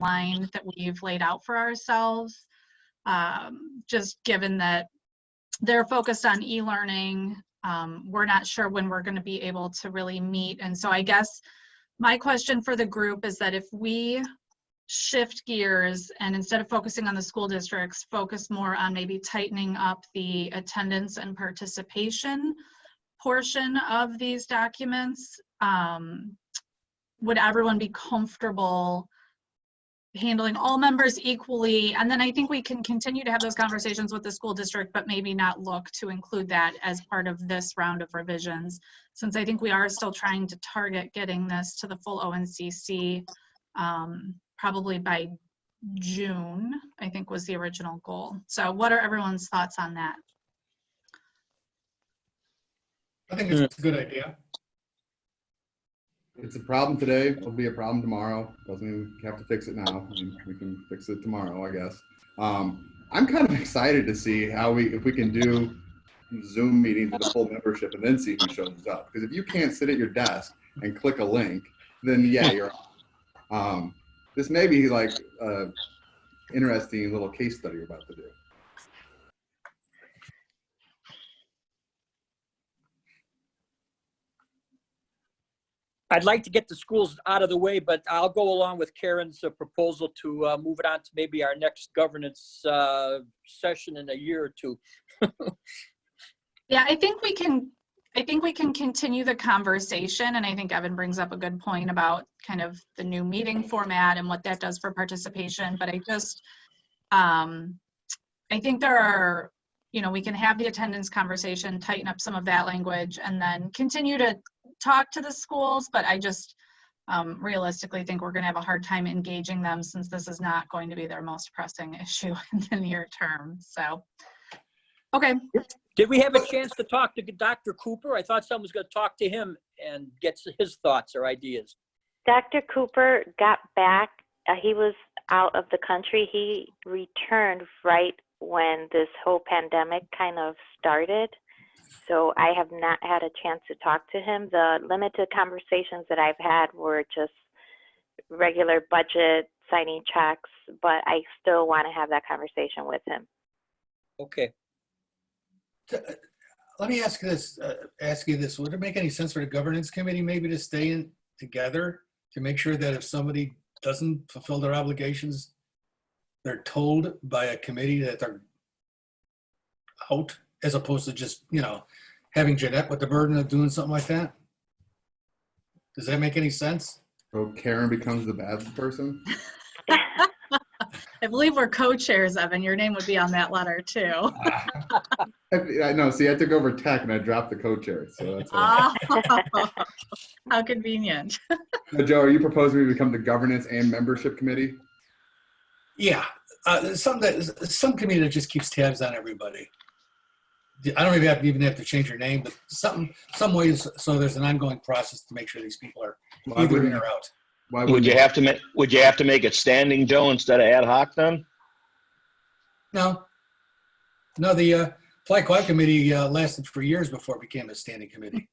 line that we've laid out for ourselves, just given that they're focused on e-learning. We're not sure when we're going to be able to really meet. And so I guess my question for the group is that if we shift gears and instead of focusing on the school districts, focus more on maybe tightening up the attendance and participation portion of these documents, would everyone be comfortable handling all members equally? And then I think we can continue to have those conversations with the school district, but maybe not look to include that as part of this round of revisions, since I think we are still trying to target getting this to the full ONCC probably by June, I think was the original goal. So what are everyone's thoughts on that? I think it's a good idea. It's a problem today. It'll be a problem tomorrow. Doesn't mean we have to fix it now. I mean, we can fix it tomorrow, I guess. I'm kind of excited to see how if we can do Zoom meetings with a full membership and then see who shows up. Because if you can't sit at your desk and click a link, then yeah, you're off. This may be like an interesting little case study we're about to do. I'd like to get the schools out of the way, but I'll go along with Karen's proposal to move it on to maybe our next governance session in a year or two. Yeah, I think we can continue the conversation, and I think Evan brings up a good point about kind of the new meeting format and what that does for participation. But I just, I think there are, you know, we can have the attendance conversation, tighten up some of that language, and then continue to talk to the schools. But I just realistically think we're going to have a hard time engaging them, since this is not going to be their most pressing issue in the near term. So, okay. Did we have a chance to talk to Dr. Cooper? I thought someone was going to talk to him and get his thoughts or ideas. Dr. Cooper got back. He was out of the country. He returned right when this whole pandemic kind of started. So I have not had a chance to talk to him. The limited conversations that I've had were just regular budget, signing checks, but I still want to have that conversation with him. Okay. Let me ask you this. Would it make any sense for the governance committee maybe to stay in together to make sure that if somebody doesn't fulfill their obligations, they're told by a committee that they're out, as opposed to just, you know, having Jeanette with the burden of doing something like that? Does that make any sense? So Karen becomes the bad person? I believe we're co-chairs, Evan. Your name would be on that letter too. I know. See, I took over tech and I dropped the co-chair. So that's how convenient. So Joe, are you proposing we become the governance and membership committee? Yeah, some committee that just keeps tabs on everybody. I don't even have to change your name, but some ways so there's an ongoing process to make sure these people are either in or out. Would you have to make it standing, Joe, instead of ad hoc then? No, the Flag Quad Committee lasted for years before it became a standing committee.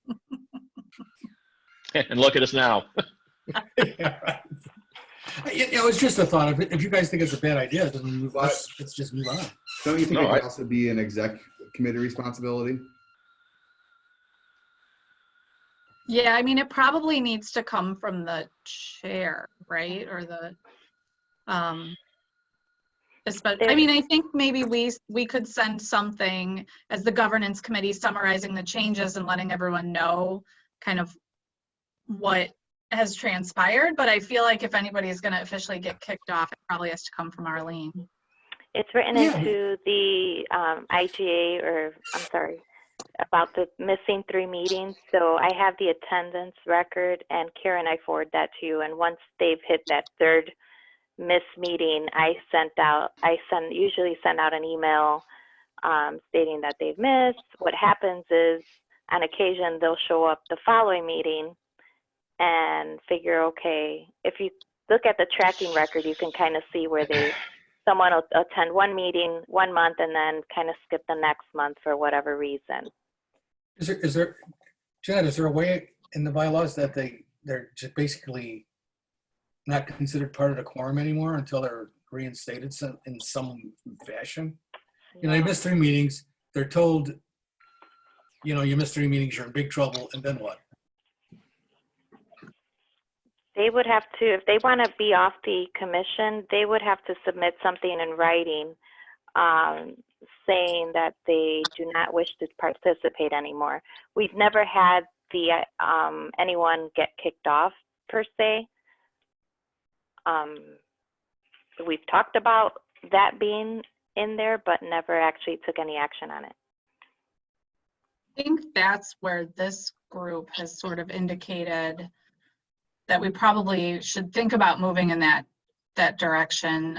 And look at us now. Yeah, right. You know, it's just a thought. If you guys think it's a bad idea, then let's just move on. Don't you think it would also be an exec committee responsibility? Yeah, I mean, it probably needs to come from the chair, right? Or the, I mean, I think maybe we could send something as the governance committee summarizing the changes and letting everyone know kind of what has transpired. But I feel like if anybody is going to officially get kicked off, it probably has to come from Arlene. It's written into the IGA, or I'm sorry, about the missing 3 meetings. So I have the attendance record, and Karen, I forward that to you. And once they've hit that 3rd missed meeting, I usually send out an email stating that they've missed. What happens is, on occasion, they'll show up the following meeting and figure, okay, if you look at the tracking record, you can kind of see where someone will attend one meeting 1 month and then kind of skip the next month for whatever reason. Is there, Janet, is there a way in the bylaws that they're just basically not considered part of the quorum anymore until they're reinstated in some fashion. You know, they miss 3 meetings. They're told, you know, you missed 3 meetings, you're in big trouble, and then what? They would have to, if they want to be off the commission, they would have to submit something in writing saying that they do not wish to participate anymore. We've never had anyone get kicked off per se. We've talked about that being in there, but never actually took any action on it. I think that's where this group has sort of indicated that we probably should think about moving in that direction.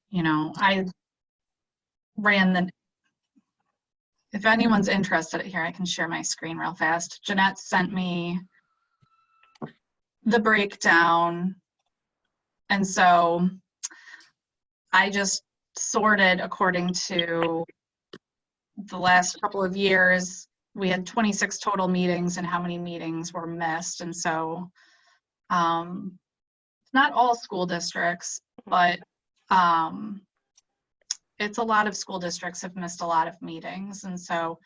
You know, I ran if anyone's interested here, I can share my screen real fast. Jeanette sent me the breakdown. And so I just sorted according to the last couple of years. We had 26 total meetings and how many meetings were missed. And so not all school districts, but it's a lot of school districts have missed a lot of meetings. And so,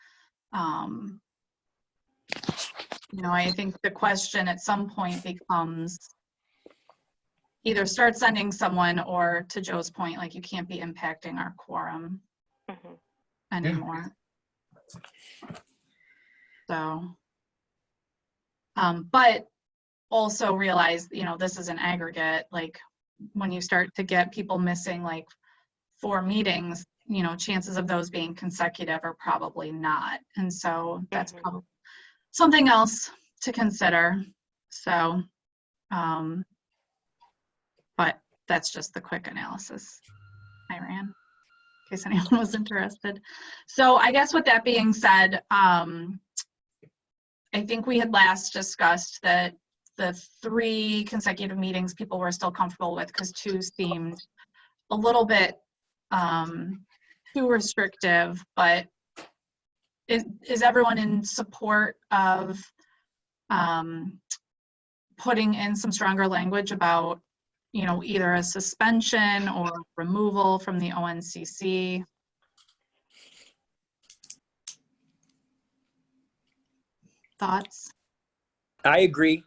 you know, I think the question at some point becomes either start sending someone, or to Joe's point, like, you can't be impacting our quorum anymore. So, but also realize, you know, this is an aggregate. Like, when you start to get people missing like 4 meetings, you know, chances of those being consecutive are probably not. And so that's probably something else to consider. So, but that's just the quick analysis I ran, in case anyone was interested. So I guess with that being said, I think we had last discussed that the 3 consecutive meetings people were still comfortable with, because 2 seemed a little bit too restrictive. But is everyone in support of putting in some stronger language about, you know, either a suspension or removal from the ONCC? Thoughts? I agree.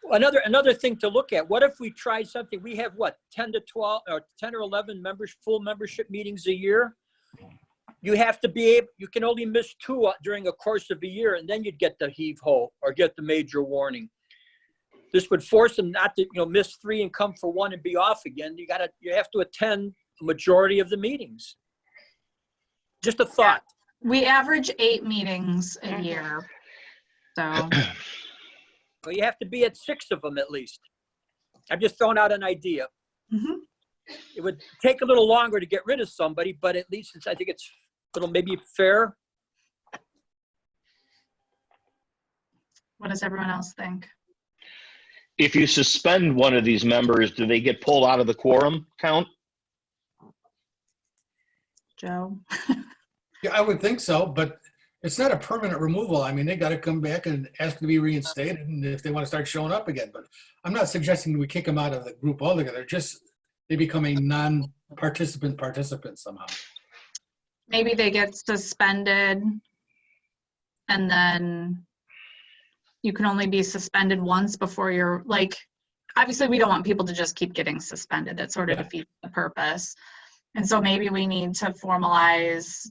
Another thing to look at, what if we tried something? We have what, 10 to 12 or 10 or 11 full membership meetings a year. You have to be able, you can only miss 2 during a course of a year, and then you'd get the heave-ho or get the major warning. This would force them not to, you know, miss 3 and come for 1 and be off again. You have to attend the majority of the meetings. Just a thought. We average 8 meetings a year. So Well, you have to be at 6 of them at least. I'm just throwing out an idea. It would take a little longer to get rid of somebody, but at least I think it's a little maybe fair. what does everyone else think? If you suspend one of these members, do they get pulled out of the quorum count? Joe? Yeah, I would think so, but it's not a permanent removal. I mean, they got to come back and ask to be reinstated, and if they want to start showing up again. But I'm not suggesting we kick them out of the group altogether. Just they become a non-participant somehow. Maybe they get suspended, and then you can only be suspended once before you're, like, obviously we don't want people to just keep getting suspended. That sort of defeats the purpose. And so maybe we need to formalize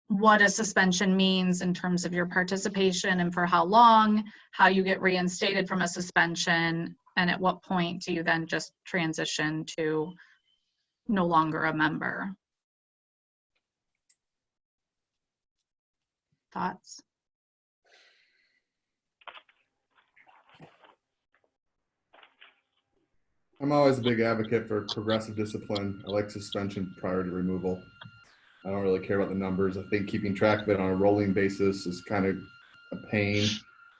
what a suspension means in terms of your participation and for how long, how you get reinstated from a suspension, and at what point do you then just transition to no longer a member. Thoughts? I'm always a big advocate for progressive discipline. I like suspension prior to removal. I don't really care about the numbers. I think keeping track of it on a rolling basis is kind of a pain.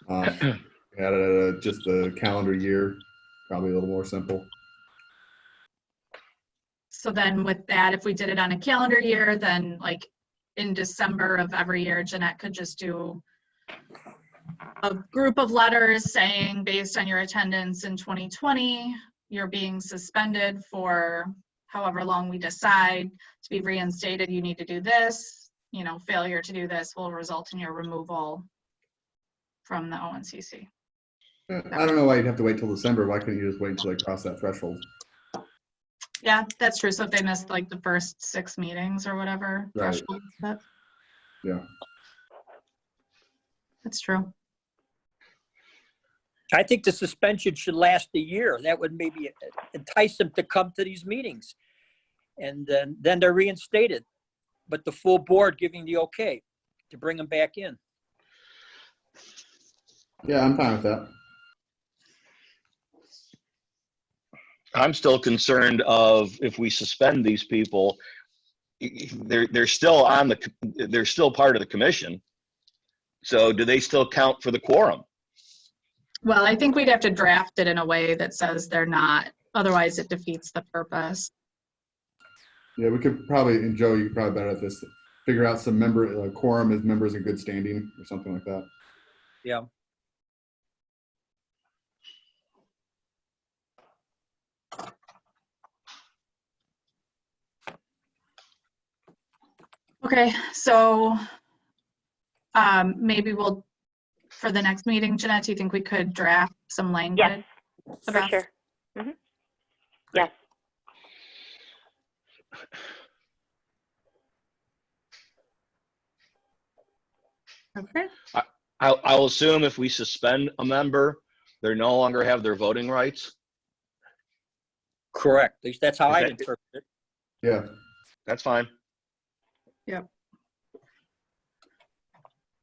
At just the calendar year, probably a little more simple. So then with that, if we did it on a calendar year, then like in December of every year, Jeanette could just do a group of letters saying, based on your attendance in 2020, you're being suspended for however long we decide to be reinstated. You need to do this. You know, failure to do this will result in your removal from the ONCC. I don't know why you'd have to wait till December. Why couldn't you just wait until they cross that threshold? Yeah, that's true. So if they missed like the first 6 meetings or whatever, Right. threshold, Yeah. that's true. I think the suspension should last a year. That would maybe entice them to come to these meetings. And then they're reinstated, but the full board giving the okay to bring them back in. Yeah, I'm fine with that. I'm still concerned of if we suspend these people, they're still they're still part of the commission. So do they still count for the quorum? Well, I think we'd have to draft it in a way that says they're not, otherwise it defeats the purpose. Yeah, we could probably, and Joe, you're probably better at this, figure out some member quorum as members in good standing or something like that. Yeah. Okay, so maybe we'll, for the next meeting, Jeanette, do you think we could draft some language? Yes, for about- sure. Hmm. Yes. Okay, I'll assume if we suspend a member, they no longer have their voting rights. Correct. At least that's how Is I'd that- interpret it. Yeah. That's fine.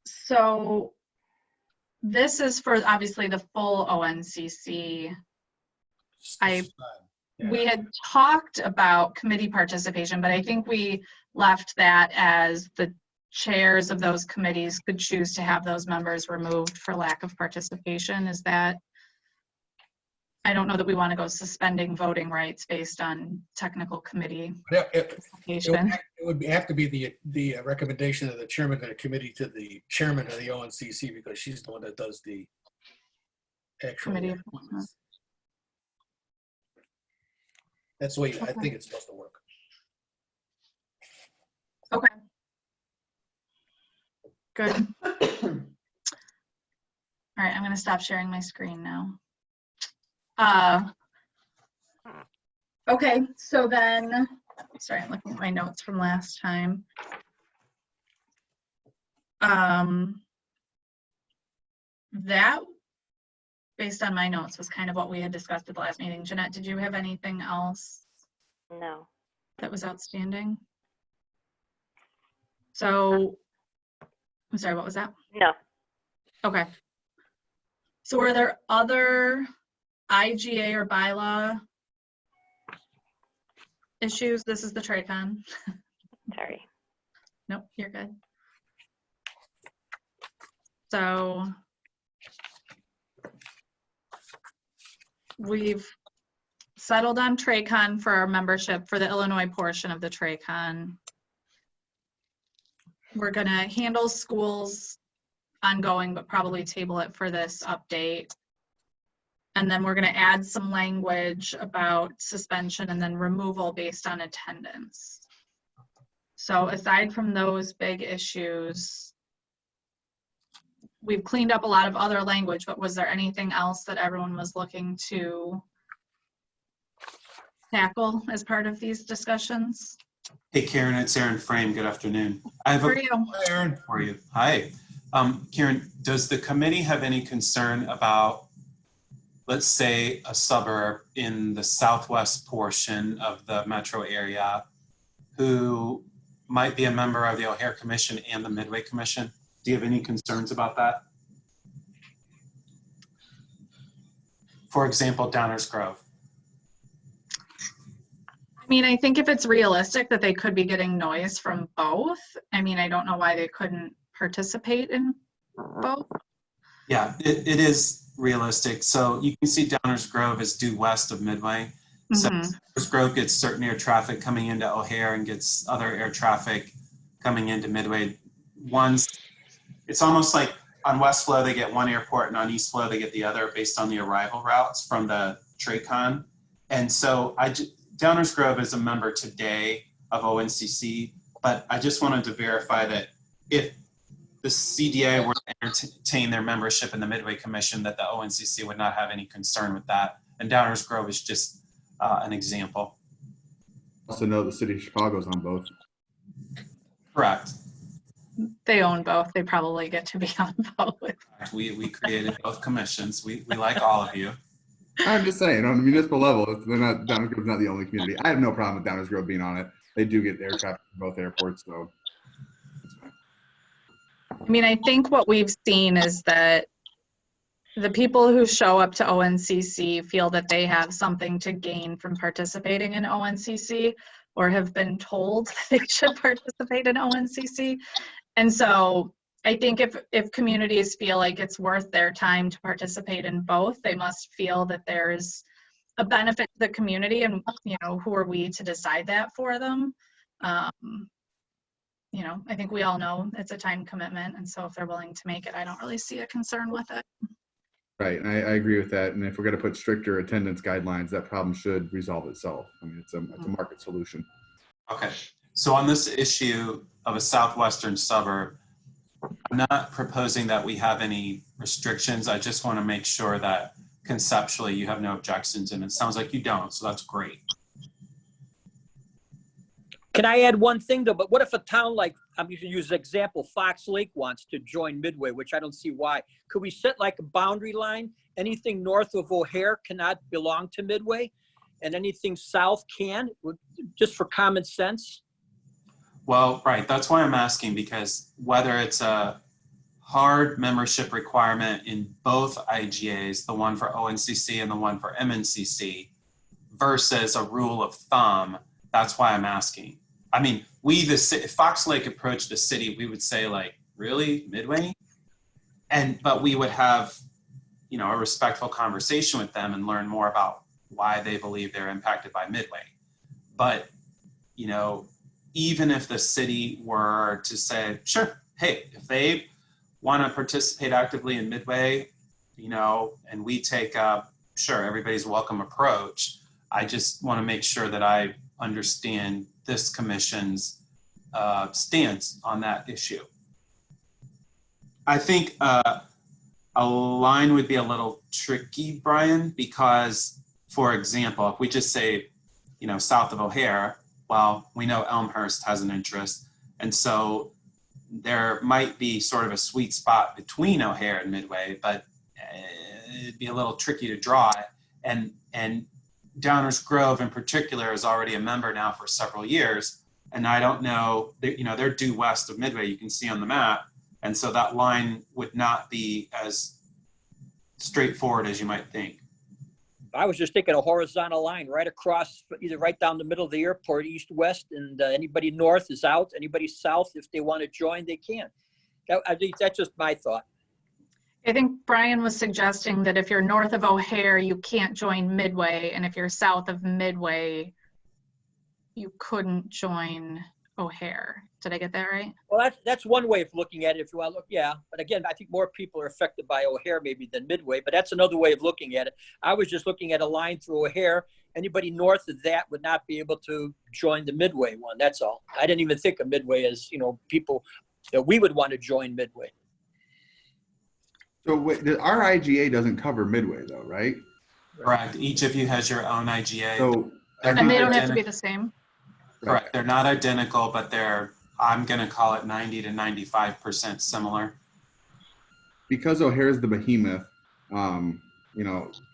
so this is for obviously the full ONCC. Yeah. We had talked about committee participation, but I think we left that as the chairs of those committees could choose to have those members removed for lack of participation. Is that, I don't know that we want to go suspending voting rights based on technical committee Yeah, It participation. would have to be the recommendation of the chairman of the committee to the chairman of the ONCC, because she's the one that does the actual Committee appointments. That's the way I think it's supposed to work. Okay. Good. All right, I'm going to stop sharing my screen now. Okay, so then, sorry, I'm looking at my notes from last time. That, based on my notes, was kind of what we had discussed at the last meeting. Jeanette, did you have anything else No. that was outstanding? So, I'm sorry, what was that? No. Okay. So are there other IGA or bylaw issues? This is the TRACON. Sorry. Nope, you're good. So we've settled on TRACON for our membership for the Illinois portion of the TRACON. We're gonna handle schools ongoing, but probably table it for this update. And then we're gonna add some language about suspension and then removal based on attendance. So aside from those big issues, we've cleaned up a lot of other language, but was there anything else that everyone was looking to tackle as part of these discussions? Hey, Karen, it's Aaron Frame. Good afternoon. I have For a you? Hi, Aaron. for you. Hi. Karen, does the committee have any concern about, let's say, a suburb in the southwest portion of the metro area who might be a member of the O'Hare Commission and the Midway Commission? Do you have any concerns about that? For example, Downers Grove. I mean, I think if it's realistic that they could be getting noise from both, I mean, I don't know why they couldn't participate in both. Yeah, it is realistic. So you can see Downers Grove is due west of Midway. So Mhm. Downers Grove gets certain air traffic coming into O'Hare and gets other air traffic coming into Midway. It's almost like on West Flow, they get one airport, and on East Flow, they get the other based on the arrival routes from the TRACON. And so Downers Grove is a member today of ONCC, but I just wanted to verify that if the CDA were to entertain their membership in the Midway Commission, that the ONCC would not have any concern with that. And Downers Grove is just an example. Also know the city of Chicago is on both. Correct. They own both. They probably get to be on both. We created both commissions. We like all of you. I'm just saying, on the municipal level, Downers Grove's not the only community. I have no problem with Downers Grove being on it. They do get air traffic from both airports, so it's fine. I mean, I think what we've seen is that the people who show up to ONCC feel that they have something to gain from participating in ONCC, or have been told they should participate in ONCC. And so I think if communities feel like it's worth their time to participate in both, they must feel that there's a benefit to the community, and who are we to decide that for them? I think we all know it's a time commitment, and so if they're willing to make it, I don't really see a concern with it. Right, and I agree with that. And if we're going to put stricter attendance guidelines, that problem should resolve itself. I mean, it's a market solution. Okay, so on this issue of a southwestern suburb, I'm not proposing that we have any restrictions. I just want to make sure that conceptually you have no objections, and it sounds like you don't, so that's great. Can I add one thing though? But what if a town like, I'm going to use an example, Fox Lake wants to join Midway, which I don't see why. Could we set like a boundary line? Anything north of O'Hare cannot belong to Midway, and anything south can, just for common sense? Well, right, that's why I'm asking, because whether it's a hard membership requirement in both IGAs, the one for ONCC and the one for MNCC, versus a rule of thumb, that's why I'm asking. I mean, if Fox Lake approached the city, we would say like, really, Midway? But we would have, a respectful conversation with them and learn more about why they believe they're impacted by Midway. But, even if the city were to say, sure, hey, if they want to participate actively in Midway, and we take a, sure, everybody's welcome approach, I just want to make sure that I understand this commission's stance on that issue. I think a line would be a little tricky, Brian, because, for example, if we just say, south of O'Hare, well, we know Elmhurst has an interest. And so there might be sort of a sweet spot between O'Hare and Midway, but it'd be a little tricky to draw it. And Downers Grove in particular is already a member now for several years. And I don't know, they're due west of Midway, you can see on the map. And so that line would not be as straightforward as you might think. I was just thinking a horizontal line right across, either right down the middle of the airport, east, west, and anybody north is out. Anybody south, if they want to join, they can. I think that's just my thought. I think Brian was suggesting that if you're north of O'Hare, you can't join Midway, and if you're south of Midway, you couldn't join O'Hare. Did I get that right? Well, that's one way of looking at it. If you want to look, yeah. But again, I think more people are affected by O'Hare maybe than Midway, but that's another way of looking at it. I was just looking at a line through O'Hare. Anybody north of that would not be able to join the Midway one. That's all. I didn't even think of Midway as, people that we would want to join Midway. So wait, our IGA doesn't cover Midway though, right? Correct. Each of you has your own IGA. So And they don't have to be the same. Correct. They're not identical, but they're, I'm going to call it 90 to 95% similar. because O'Hare is the behemoth,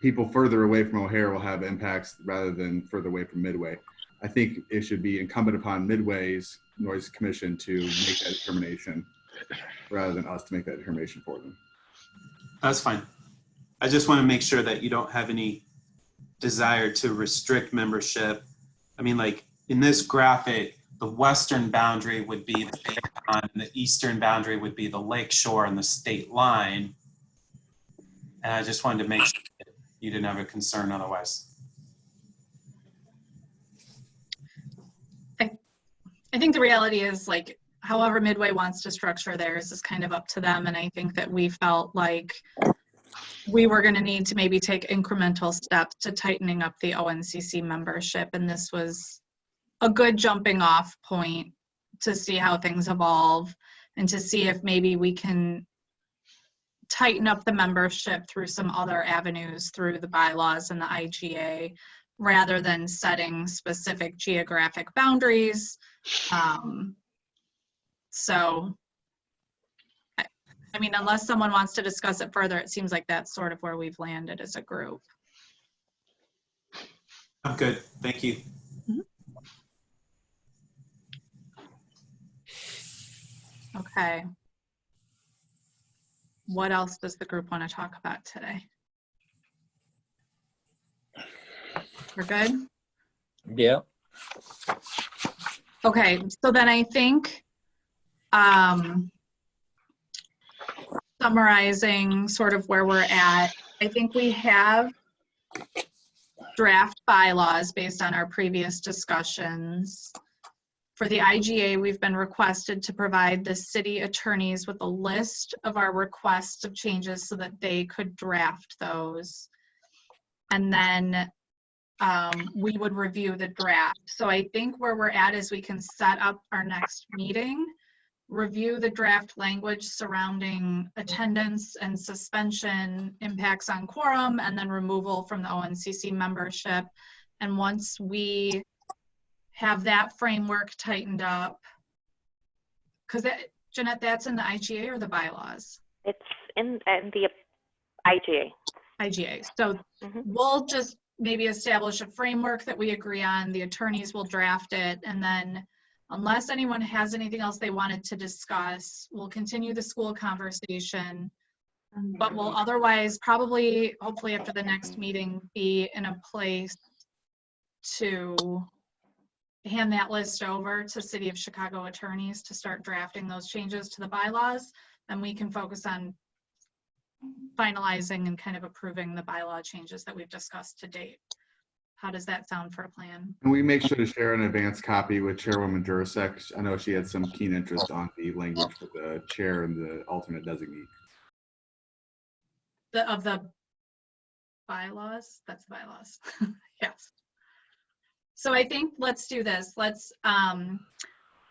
people further away from O'Hare will have impacts rather than further away from Midway. I think it should be incumbent upon Midway's Noise Commission to make that determination rather than us to make that determination for them. That's fine. I just want to make sure that you don't have any desire to restrict membership. I mean, like in this graphic, the western boundary would be the Bay Pond, and the eastern boundary would be the lake shore and the state line. And I just wanted to make sure that you didn't have a concern otherwise. I think the reality is, like, however Midway wants to structure theirs is kind of up to them. And I think that we felt like we were going to need to maybe take incremental steps to tightening up the ONCC membership. And this was a good jumping off point to see how things evolve and to see if maybe we can tighten up the membership through some other avenues through the bylaws and the IGA rather than setting specific geographic boundaries. So, I mean, unless someone wants to discuss it further, it seems like that's sort of where we've landed as a group. I'm good. Thank you. Okay. What else does the group want to talk about today? We're good? Yeah. Okay, so then I think summarizing sort of where we're at, I think we have draft bylaws based on our previous discussions. For the IGA, we've been requested to provide the city attorneys with a list of our requests of changes so that they could draft those. And then we would review the draft. So I think where we're at is we can set up our next meeting, review the draft language surrounding attendance and suspension, impacts on quorum, and then removal from the ONCC membership. And once we have that framework tightened up, because Jeanette, that's in the IGA or the bylaws? It's in the IGA. IGA. So we'll just maybe establish a framework that we agree on. The attorneys will draft it, and then unless anyone has anything else they wanted to discuss, we'll continue the school conversation, but we'll otherwise probably, hopefully after the next meeting, be in a place to hand that list over to City of Chicago attorneys to start drafting those changes to the bylaws. Then we can focus on finalizing and kind of approving the bylaw changes that we've discussed to date. How does that sound for a plan? Can we make sure to share an advance copy with Chairwoman Jurasek? I know she had some keen interest on the language for the chair and the alternate designee. Of the bylaws? That's the bylaws. Yes. So I think let's do this. Let's,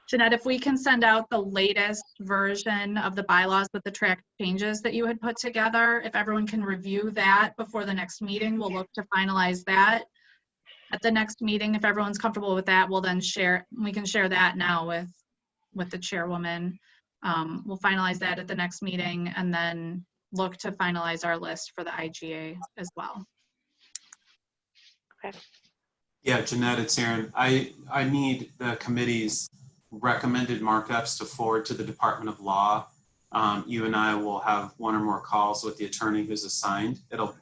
Jeanette, if we can send out the latest version of the bylaws with the track changes that you had put together, if everyone can review that before the next meeting, we'll look to finalize that. At the next meeting, if everyone's comfortable with that, we'll then share, we can share that now with the chairwoman. We'll finalize that at the next meeting and then look to finalize our list for the IGA as well. Okay. Yeah, Jeanette, it's Aaron. I need the committee's recommended markups to forward to the Department of Law. You and I will have one or more calls with the attorney who's assigned. It'll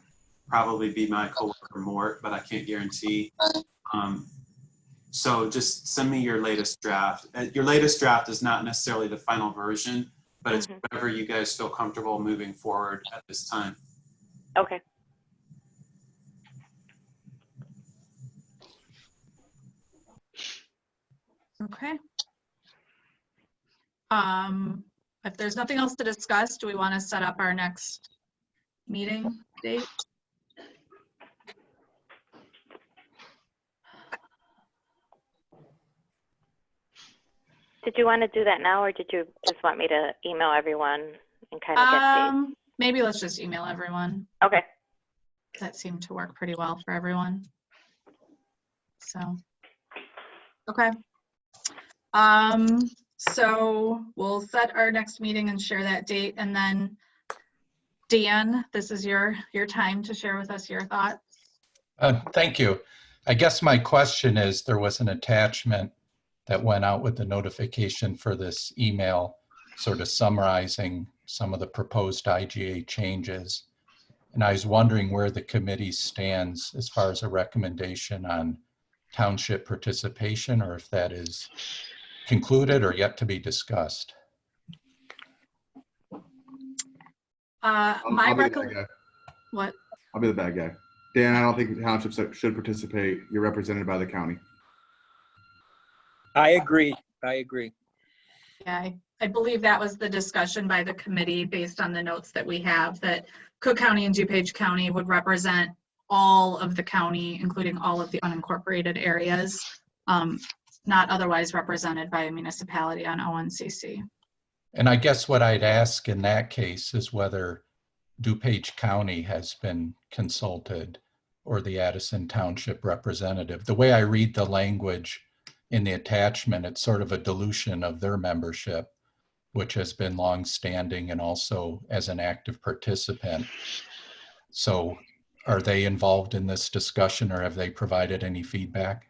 probably be my coworker Mort, but I can't guarantee. So just send me your latest draft. Your latest draft is not necessarily the final version, but it's whatever you guys feel comfortable moving forward at this time. Okay. Okay. If there's nothing else to discuss, do we want to set up our next meeting date? Did you want to do that now, or did you just want me to email everyone and kind of get dates? Maybe let's just email everyone. Okay. That seemed to work pretty well for everyone. So, okay. So we'll set our next meeting and share that date, and then Dan, this is your time to share with us your thoughts. Thank you. I guess my question is, there was an attachment that went out with the notification for this email, sort of summarizing some of the proposed IGA changes. And I was wondering where the committee stands as far as a recommendation on township participation, or if that is concluded or yet to be discussed. I'll be the bad guy. What? I'll be the bad guy. Dan, I don't think townships should participate. You're represented by the county. I agree. I agree. Yeah, I believe that was the discussion by the committee based on the notes that we have, that Cook County and DuPage County would represent all of the county, including all of the unincorporated areas, not otherwise represented by a municipality on ONCC. And I guess what I'd ask in that case is whether DuPage County has been consulted or the Addison Township representative. The way I read the language in the attachment, it's sort of a dilution of their membership, which has been longstanding and also as an active participant. So are they involved in this discussion or have they provided any feedback?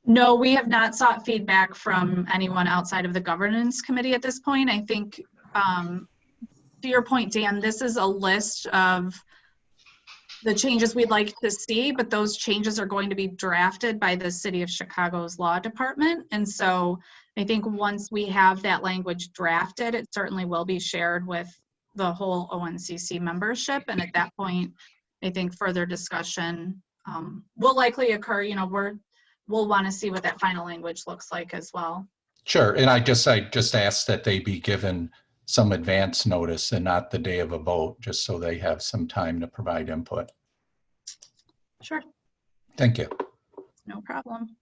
No, we have not sought feedback from anyone outside of the governance committee at this point. I think, to your point, Dan, this is a list of the changes we'd like to see, but those changes are going to be drafted by the City of Chicago's law department. And so I think once we have that language drafted, it certainly will be shared with the whole ONCC membership. And at that point, I think further discussion will likely occur. You know, we'll want to see what that final language looks like as well. Sure, and I just ask that they be given some advance notice and not the day of a vote, just so they have some time to provide input. Sure. Thank you. No problem.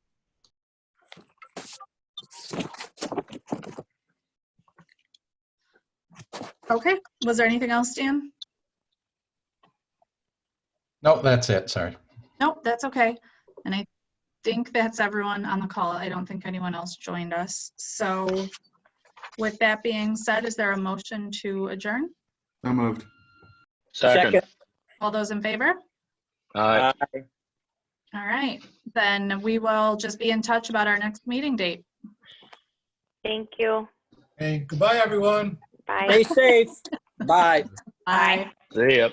Okay, was there anything else, Dan? No, that's it, sorry. Nope, that's okay. And I think that's everyone on the call. I don't think anyone else joined us. So with that being said, is there a motion to adjourn? So moved. Second. All those in favor? Aye. All right, then we will just be in touch about our next meeting date. Thank you. Hey, goodbye, everyone. Bye. Stay safe. Bye. Bye. See ya.